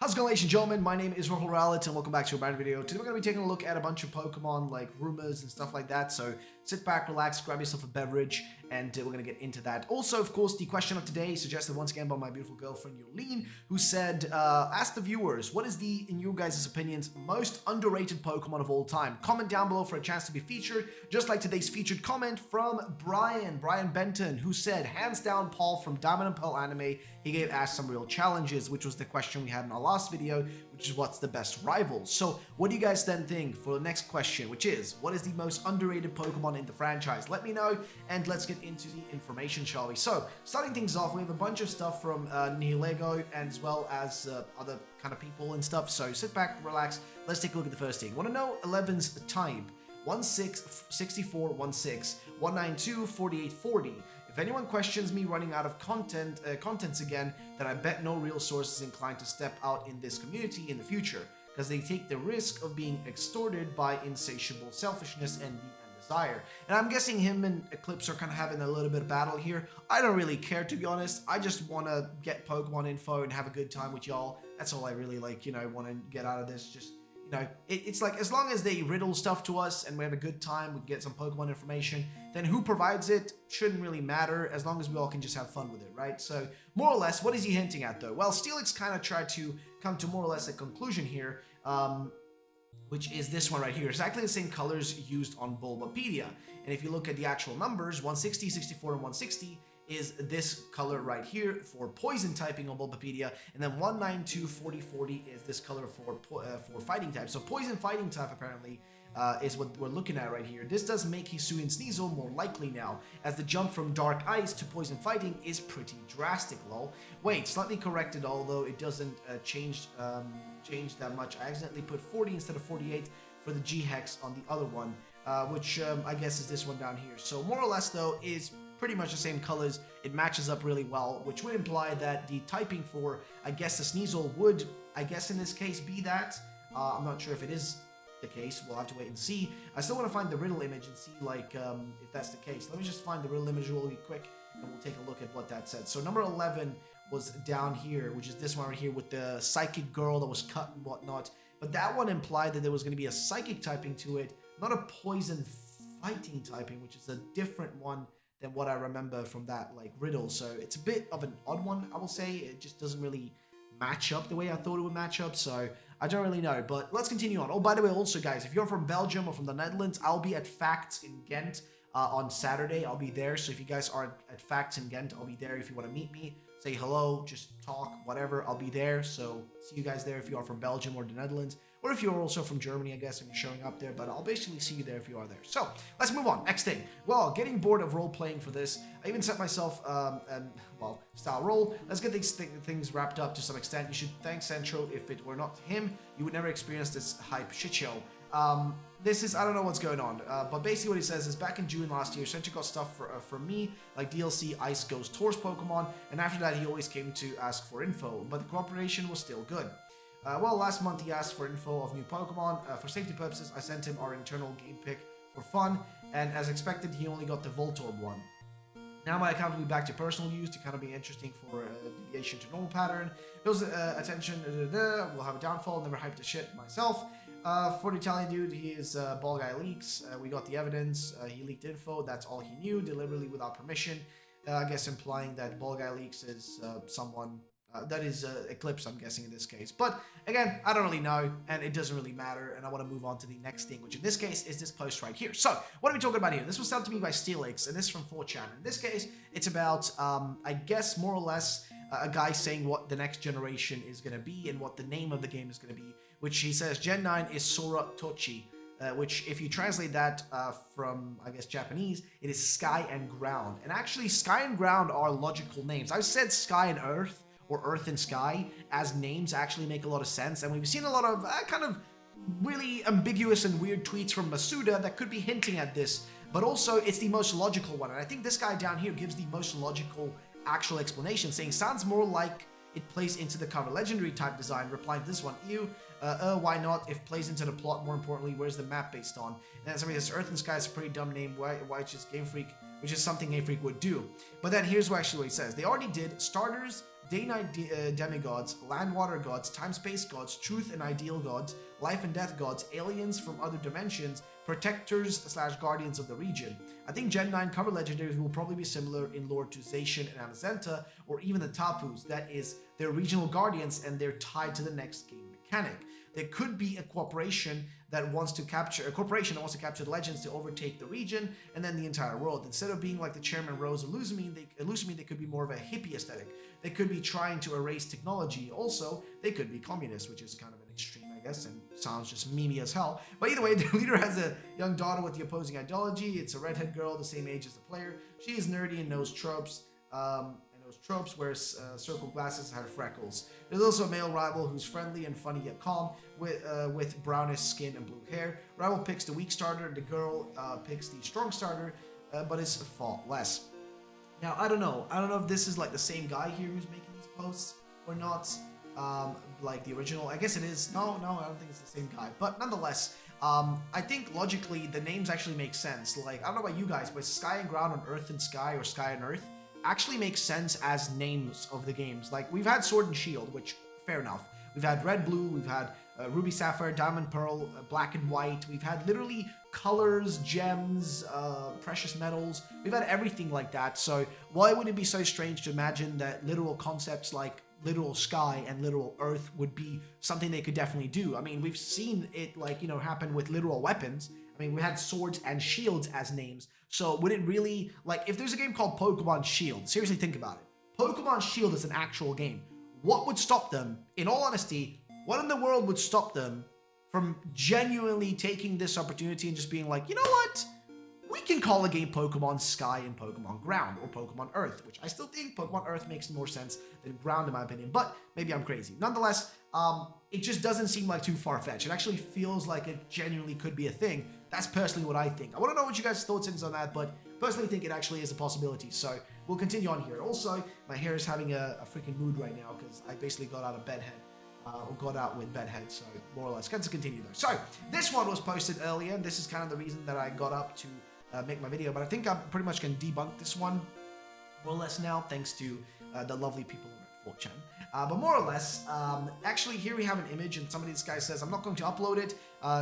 How's it going, ladies and gentlemen? My name is Rahul Ralit and welcome back to a brand new video. Today we're going to be taking a look at a bunch of Pokemon, like rumors and stuff like that. So sit back, relax, grab yourself a beverage, and we're going to get into that. Also, of course, the question of today, suggested once again by my beautiful girlfriend Yolene, who said, ask the viewers, what is the, in you guys' opinions, most underrated Pokemon of all time? Comment down below for a chance to be featured, just like today's featured comment from Brian Benton, who said, hands down Paul from Diamond and Pearl anime. He gave Ash some real challenges, which was the question we had in our last video, which is what's the best rival. So what do you guys then think for the next question, which is what is the most underrated Pokemon in the franchise? Let me know, and let's get into the information, shall we? So starting things off, we have a bunch of stuff from Nihilego and as well as other kind of people and stuff. So sit back, relax, let's take a look at the first thing. Want to know 11's type? 166416 192 4840. If anyone questions me running out of contents again, then I bet no real source is inclined to step out in this community in the future, because they take the risk of being extorted by insatiable selfishness, envy, and desire. And I'm guessing him and Eclipse are kind of having a little bit of battle here. I don't really care, to be honest. I just want to get Pokemon info and have a good time with y'all. That's all I really want to get out of this. Just it's like, as long as they riddle stuff to us and we have a good time, we get some Pokemon information, then who provides it shouldn't really matter, as long as we all can just have fun with it, right? So more or less, what is he hinting at though? Well, Steelix kind of tried to come to more or less a conclusion here, which is this one right here. Exactly the same colors used on Bulbapedia. And if you look at the actual numbers, 160, 64, and 160, is this color right here for poison typing on Bulbapedia, and then 192, 40, 40 is this color for fighting type. So poison fighting type apparently is what we're looking at right here. This does make Hisuian Sneasel more likely now, as the jump from dark ice to poison fighting is pretty drastic, lol. Wait, slightly corrected, although it doesn't change that much. I accidentally put 40 instead of 48 for the G-Hex on the other one, which I guess is this one down here. So more or less though is pretty much the same colors. It matches up really well, which would imply that the typing for, I guess, the Sneasel would, I guess in this case, be that. I'm not sure if it is the case. We'll have to wait and see. I still want to find the riddle image and see, like, if that's the case. Let me just find the riddle image really quick, and we'll take a look at what that said. So number 11 was down here, which is this one right here with the psychic girl that was cut and whatnot. But that one implied that there was going to be a psychic typing to it, not a poison fighting typing, which is a different one than what I remember from that riddle. So it's a bit of an odd one, I will say. It just doesn't really match up the way I thought it would match up, so I don't really know. But let's continue on. Oh, by the way, also guys, if you're from Belgium or from the Netherlands, I'll be at Facts in Ghent on Saturday. I'll be there, so if you guys are at Facts in Ghent, I'll be there. If you want to meet me, say hello, just talk, whatever, I'll be there. So see you guys there if you are from Belgium or the Netherlands, or if you're also from Germany, I guess, and you're showing up there, but I'll basically see you there if you are there. So let's move on. Next thing. Well, getting bored of role-playing for this, I even set myself, style role. Let's get these things wrapped up to some extent. You should thank Central. If it were not him, you would never experience this hype shit show. This is, I don't know what's going on, but basically what he says is, back in June last year, Central got stuff for me, like DLC, Ice Ghost Taurus Pokemon, and after that he always came to ask for info, but the cooperation was still good. Well, last month he asked for info of new Pokemon. For safety purposes, I sent him our internal game pick for fun, and as expected, he only got the Voltorb one. Now my account will be back to personal use to kind of be interesting for deviation to normal pattern. Those attention, will have a downfall, never hyped the shit myself. For the Italian dude, he is Ball Guy Leaks. We got the evidence. He leaked info. That's all he knew, deliberately without permission. I guess implying that Ball Guy Leaks is someone that is Eclipse, I'm guessing in this case. But again, I don't really know, and it doesn't really matter, and I want to move on to the next thing, which in this case is this post right here. So, what are we talking about here? This was sent to me by Steelix, and this is from 4chan. In this case, it's about, I guess, more or less, a guy saying what the next generation is going to be and what the name of the game is going to be, which he says Gen 9 is Sora Tochi, which if you translate that from, I guess, Japanese, it is Sky and Ground. And actually, Sky and Ground are logical names. I've said Sky and Earth, or Earth and Sky, as names actually make a lot of sense, and we've seen a lot of kind of really ambiguous and weird tweets from Masuda that could be hinting at this, but also it's the most logical one, and I think this guy down here gives the most logical actual explanation, saying sounds more like it plays into the cover legendary type design, replying to this one, ew, why not, if plays into the plot, more importantly, where's the map based on? And somebody says, Earth and Sky is a pretty dumb name, why it's just Game Freak which is something Game Freak would do. But then here's what he says. They already did starters, day-night demigods, land-water gods, time-space gods, truth and ideal gods, life and death gods, aliens from other dimensions, protectors/guardians of the region. I think Gen 9 cover legendaries will probably be similar in lore to Zacian and Amazenta, or even the Tapus. That is, they're regional guardians and they're tied to the next game mechanic. There could be a corporation that wants to capture the legends to overtake the region and then the entire world. Instead of being like the Chairman Rose or Lusamine, they could be more of a hippie aesthetic. They could be trying to erase technology. Also, they could be communist, which is kind of an extreme, I guess, and sounds just memey as hell. But either way, the leader has a young daughter with the opposing ideology. It's a redhead girl, the same age as the player. She is nerdy and knows tropes. Wears circle glasses, and has freckles. There's also a male rival who's friendly and funny yet calm, with brownish skin and blue hair. Rival picks the weak starter, the girl picks the strong starter, but is faultless. Now, I don't know if this is like the same guy here who's making these posts or not, like the original. I guess it is. No, I don't think it's the same guy. But nonetheless, I think logically the names actually make sense. Like, I don't know about you guys, but Sky and Ground on Earth and Sky, or Sky and Earth, actually makes sense as names of the games. Like, we've had Sword and Shield, which, fair enough. We've had Red, Blue, we've had Ruby, Sapphire, Diamond, Pearl, Black and White. We've had literally colors, gems, precious metals. We've had everything like that. So why would it be so strange to imagine that literal concepts like literal sky and literal earth would be something they could definitely do? I mean, we've seen it, like, happen with literal weapons. I mean, we had swords and shields as names. So would it really, like, if there's a game called Pokemon Shield, seriously think about it. Pokemon Shield is an actual game. What would stop them, in all honesty, what in the world would stop them from genuinely taking this opportunity and just being like, you know what? We can call a game Pokemon Sky and Pokemon Ground, or Pokemon Earth, which I still think Pokemon Earth makes more sense than Ground in my opinion, but maybe I'm crazy. Nonetheless, it just doesn't seem like too far-fetched. It actually feels like it genuinely could be a thing. That's personally what I think. I want to know what you guys' thoughts is on that, but personally think it actually is a possibility. So we'll continue on here. Also, my hair is having a freaking mood right now because I basically got out of bedhead. Or got out with bedhead, so more or less. Let's continue though. So this one was posted earlier, and this is kind of the reason that I got up to make my video, but I think I pretty much can debunk this one more or less now, thanks to the lovely people at 4chan. But more or less, actually here we have an image, and this guy says, I'm not going to upload it,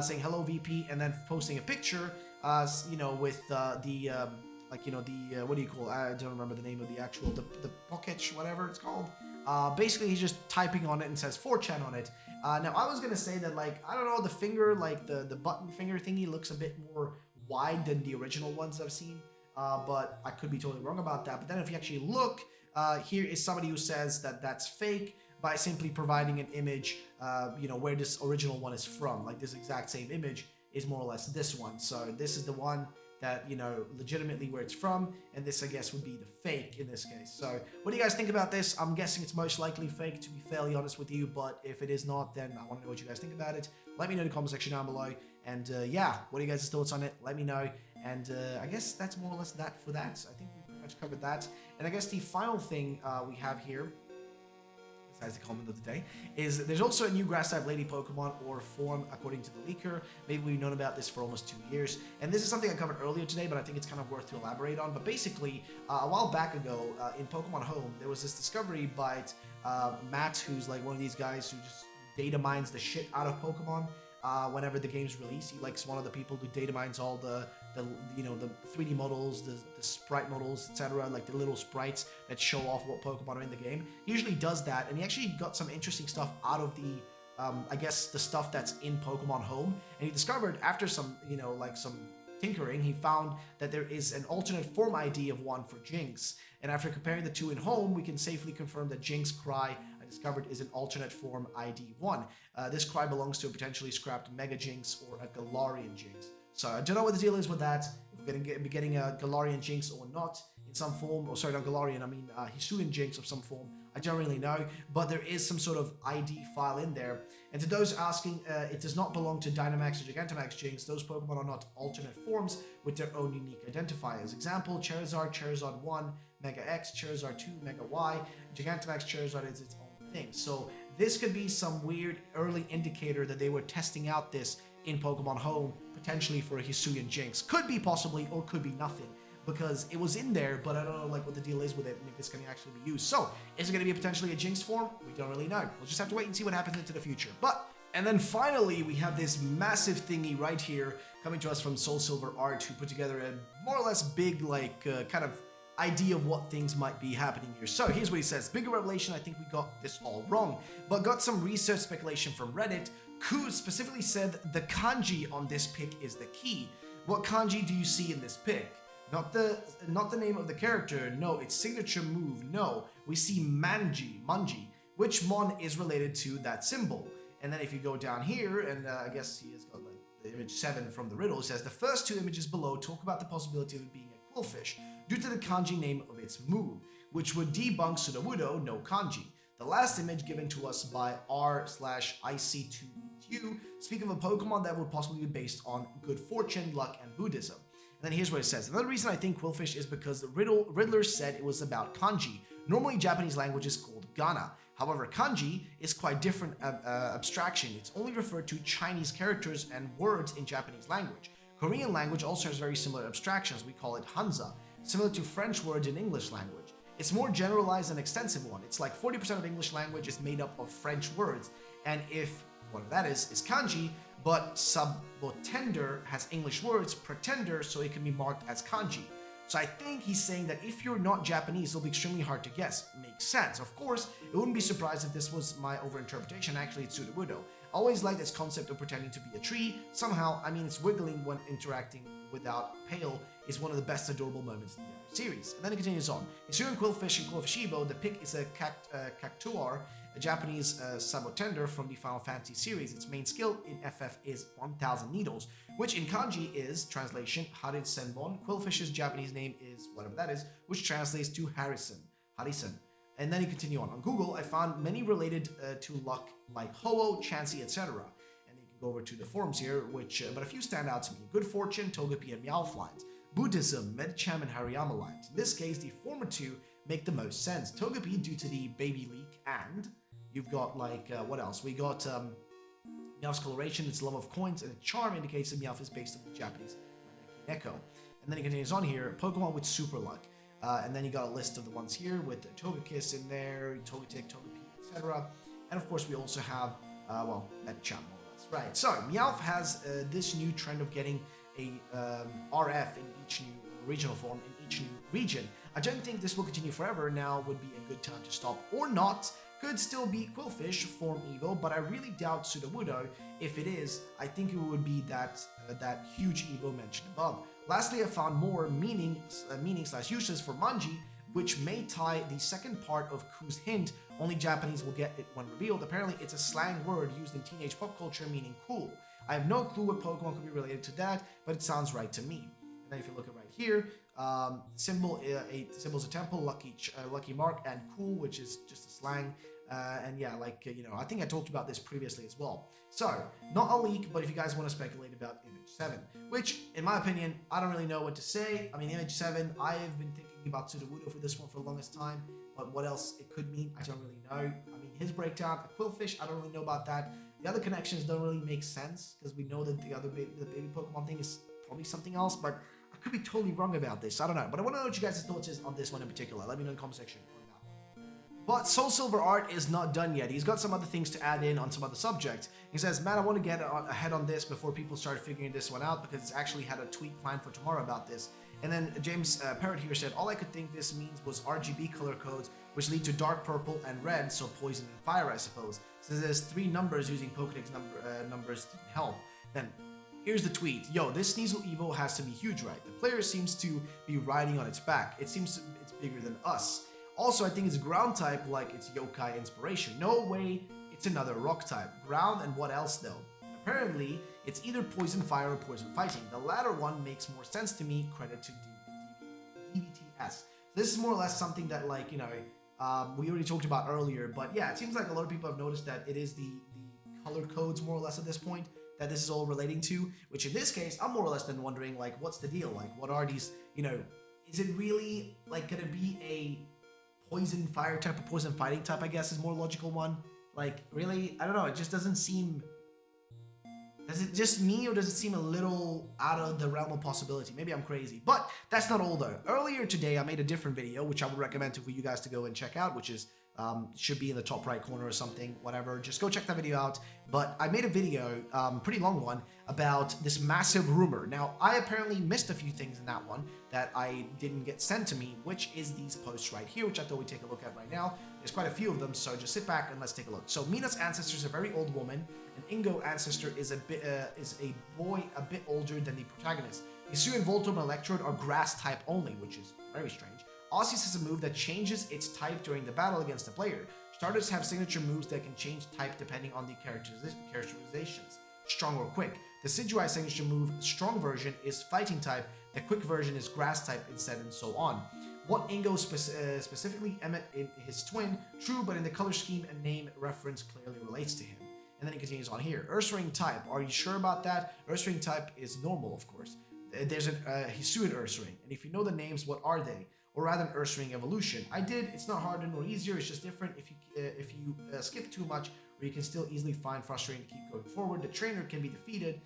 saying hello VP, and then posting a picture, with what do you call it? I don't remember the name of the actual, the pocket, whatever it's called. Basically, he's just typing on it and says 4chan on it. Now, I was going to say that, like, I don't know, the finger, like the button finger thingy looks a bit more wide than the original ones I've seen. But I could be totally wrong about that. But then if you actually look, here is somebody who says that that's fake by simply providing an image, where this original one is from. Like, this exact same image is more or less this one. So this is the one that, legitimately where it's from, and this, I guess, would be the fake in this case. So what do you guys think about this? I'm guessing it's most likely fake, to be fairly honest with you, but if it is not, then I want to know what you guys think about it. Let me know in the comment section down below, and yeah, what are you guys' thoughts on it? Let me know, and I guess that's more or less that for that. I think we pretty much covered that, and I guess the final thing we have here, besides the comment of the day, is there's also a new grass-type lady Pokemon or form according to the leaker. Maybe we've known about this for almost 2 years, and this is something I covered earlier today, but I think it's kind of worth to elaborate on. But basically, a while back ago, in Pokemon Home, there was this discovery by Matt, who's like one of these guys who just data mines the shit out of Pokemon. Whenever the game's released, he likes one of the people who data mines all the 3D models, the sprite models, etc., like the little sprites that show off what Pokemon are in the game. He usually does that, and he actually got some interesting stuff out of the, I guess, the stuff that's in Pokemon Home. And he discovered after some, some tinkering, he found that there is an alternate form ID of one for Jynx. And after comparing the two in Home, we can safely confirm that Jynx Cry discovered is an alternate form ID 1. This cry belongs to a potentially scrapped Mega Jynx or a Galarian Jynx. So I don't know what the deal is with that, if we're going to be getting a Galarian Jynx or not in some form, or sorry, not Galarian, I mean Hisuian Jynx of some form. I don't really know, but there is some sort of ID file in there. And to those asking, it does not belong to Dynamax or Gigantamax Jynx. Those Pokemon are not alternate forms with their own unique identifiers. Example, Charizard, Charizard 1, Mega X, Charizard 2, Mega Y, Gigantamax Charizard is its own thing. So this could be some weird early indicator that they were testing out this in Pokemon Home, potentially for a Hisuian Jynx. Could be possibly, or could be nothing. because it was in there, but I don't know like what the deal is with it and if it's going to actually be used. So, is it going to be potentially a Jynx form? We don't really know. We'll just have to wait and see what happens into the future. And then finally, we have this massive thingy right here coming to us from Soul Silver Art, who put together a more or less big, like, kind of idea of what things might be happening here. So here's what he says. Bigger revelation, I think we got this all wrong, but got some research speculation from Reddit. Ku specifically said the kanji on this pic is the key. What kanji do you see in this pic? Not the name of the character, no, its signature move, no. We see manji, which mon is related to that symbol. And then if you go down here, and I guess he has got like the image 7 from the riddle, it says the first 2 images below talk about the possibility of it being a quillfish due to the kanji name of its move, which would debunk Sudowoodo no kanji. The last image given to us by r/IC2EQ speak of a Pokemon that would possibly be based on good fortune, luck, and Buddhism. And then here's what it says. Another reason I think quillfish is because the Riddler said it was about kanji. Normally Japanese language is called gana. However, kanji is quite different abstraction. It's only referred to Chinese characters and words in Japanese language. Korean language also has very similar abstractions. We call it hanza, similar to French words in English language. It's more generalized and extensive one. It's like 40% of English language is made up of French words. And if one of that is kanji, but subtender has English words, pretender, so it can be marked as kanji. So I think he's saying that if you're not Japanese, it'll be extremely hard to guess. Makes sense. Of course, it wouldn't be surprised if this was my overinterpretation. Actually, it's Sudowoodo. Always liked this concept of pretending to be a tree. Somehow, I mean, it's wiggling when interacting without Pale is one of the best adorable moments in the series. And then it continues on. Hisuian Quillfish and Quillfishibo, the pic is a Cactuar, a Japanese sabotender from the Final Fantasy series. Its main skill in FF is 1000 Needles, which in kanji is, translation, Harin Senbon. Quillfish's Japanese name is whatever that is, which translates to Harrison. And then you continue on. On Google, I found many related to luck, like Ho-Oh, Chansey, etc. And you can go over to the forums here, which, but a few stand out to me. Good Fortune, Togepi, and Meowth lines. Buddhism, Medicham, and Hariyama lines. In this case, the former two make the most sense. Togepi due to the baby leak, and you've got like, what else? We got Meowth's coloration, its love of coins, and its charm indicates that Meowth is based on the Japanese Neko. And then it continues on here, Pokemon with super luck. And then you got a list of the ones here with Togekiss in there, Togetic, Togepi, etc. And of course, we also have, Medicham, more or less. Right, so Meowth has this new trend of getting a RF in each new regional form, in each new region. I don't think this will continue forever. Now would be a good time to stop or not. Could still be Quillfish form Evo, but I really doubt Sudowoodo. If it is, I think it would be that huge Evo mentioned above. Lastly, I found more meaning/uses for Manji, which may tie the second part of Ku's hint. Only Japanese will get it when revealed. Apparently, it's a slang word used in teenage pop culture meaning cool. I have no clue what Pokemon could be related to that, but it sounds right to me. And then if you look at right here, symbol's a temple, lucky mark, and cool, which is just a slang. And yeah, like, I think I talked about this previously as well. So, not a leak, but if you guys want to speculate about Image 7, which, in my opinion, I don't really know what to say. I mean, Image 7, I have been thinking about Sudowoodo for this one for the longest time, but what else it could mean, I don't really know. I mean, his breakdown, a Quillfish, I don't really know about that. The other connections don't really make sense, because we know that the baby Pokemon thing is probably something else, but I could be totally wrong about this. I don't know, but I want to know what you guys' thoughts is on this one in particular. Let me know in the comment section on that one. But Soul Silver Art is not done yet. He's got some other things to add in on some other subjects. He says, man, I want to get ahead on this before people start figuring this one out, because it's actually had a tweet planned for tomorrow about this. And then James Parrott here said, all I could think this means was RGB color codes, which lead to dark purple and red, so poison and fire, I suppose. Since there's 3 numbers, using Pokedex numbers didn't help. Then here's the tweet. Yo, this Sneasel Evo has to be huge, right? The player seems to be riding on its back. It seems it's bigger than us. Also, I think it's ground type, like it's yokai inspiration. No way it's another rock type. Ground and what else though? Apparently, it's either poison fire or poison fighting. The latter one makes more sense to me. Credit to DBTS. So this is more or less something that, like, we already talked about earlier, but yeah, it seems like a lot of people have noticed that it is the color codes more or less at this point that this is all relating to, which in this case, I'm more or less then wondering, like, what's the deal? Like, what are these, is it really, like, gonna be a poison fire type or poison fighting type, I guess, is more logical one? Like, really? I don't know, it just doesn't seem Is it just me, or does it seem a little out of the realm of possibility? Maybe I'm crazy, but that's not all though. Earlier today, I made a different video, which I would recommend for you guys to go and check out, which is should be in the top right corner or something, whatever. Just go check that video out. But I made a video, pretty long one, about this massive rumor. Now, I apparently missed a few things in that one that I didn't get sent to me, which is these posts right here, which I thought we'd take a look at right now. There's quite a few of them, so just sit back and let's take a look. So Mina's ancestor is a very old woman, and Ingo ancestor is a boy a bit older than the protagonist. Hisuian Voltorb and Electrode are grass type only, which is very strange. Arceus has a move that changes its type during the battle against the player. Starters have signature moves that can change type depending on the characterizations, strong or quick. The Decidueye signature move, strong version, is fighting type, the quick version is grass type instead, and so on. What Ingo specifically emit in his twin, true, but in the color scheme and name reference clearly relates to him. And then he continues on here. Ursaring type, are you sure about that? Ursaring type is normal, of course. There's a Hisuian Ursaring, and if you know the names, what are they? Or rather an Ursaring evolution. I did. It's not harder nor easier. It's just different. If you skip too much, or you can still easily find frustrating to keep going forward. The trainer can be defeated,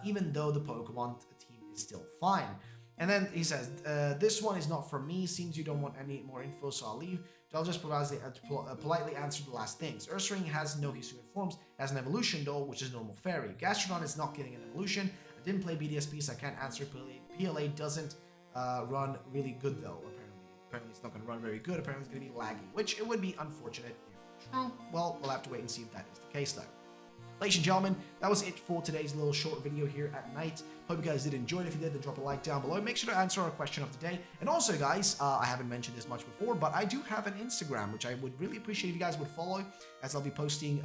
even though the Pokemon team is still fine. And then he says, this one is not for me. Seems you don't want any more info, so I'll leave. I'll just politely answer the last things. Ursaring has no Hisuian forms, has an evolution though, which is normal fairy. Gastrodon is not getting an evolution. I didn't play BDSP, so I can't answer. PLA doesn't run really good though, apparently it's not going to run very good. Apparently it's going to be laggy, which it would be unfortunate if true. Well, we'll have to wait and see if that is the case though. Ladies and gentlemen, that was it for today's little short video here at night. Hope you guys did enjoy it. If you did, then drop a like down below. Make sure to answer our question of the day. And also, guys, I haven't mentioned this much before, but I do have an Instagram, which I would really appreciate if you guys would follow, as I'll be posting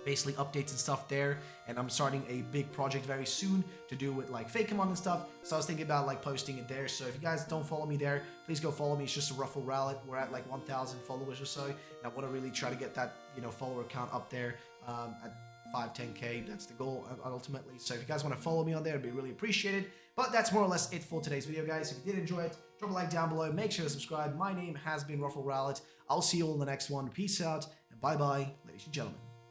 basically updates and stuff there. And I'm starting a big project very soon to do with like Fakemon and stuff. So I was thinking about like posting it there. So if you guys don't follow me there, please go follow me. It's just a Ruffle Rallet. We're at like 1,000 followers or so. And I want to really try to get that, follower count up there at 5-10K. That's the goal ultimately. So if you guys want to follow me on there, it'd be really appreciated. But that's more or less it for today's video, guys. If you did enjoy it, drop a like down below. Make sure to subscribe. My name has been Ruffle Rallet. I'll see you all in the next one. Peace out and bye-bye, ladies and gentlemen.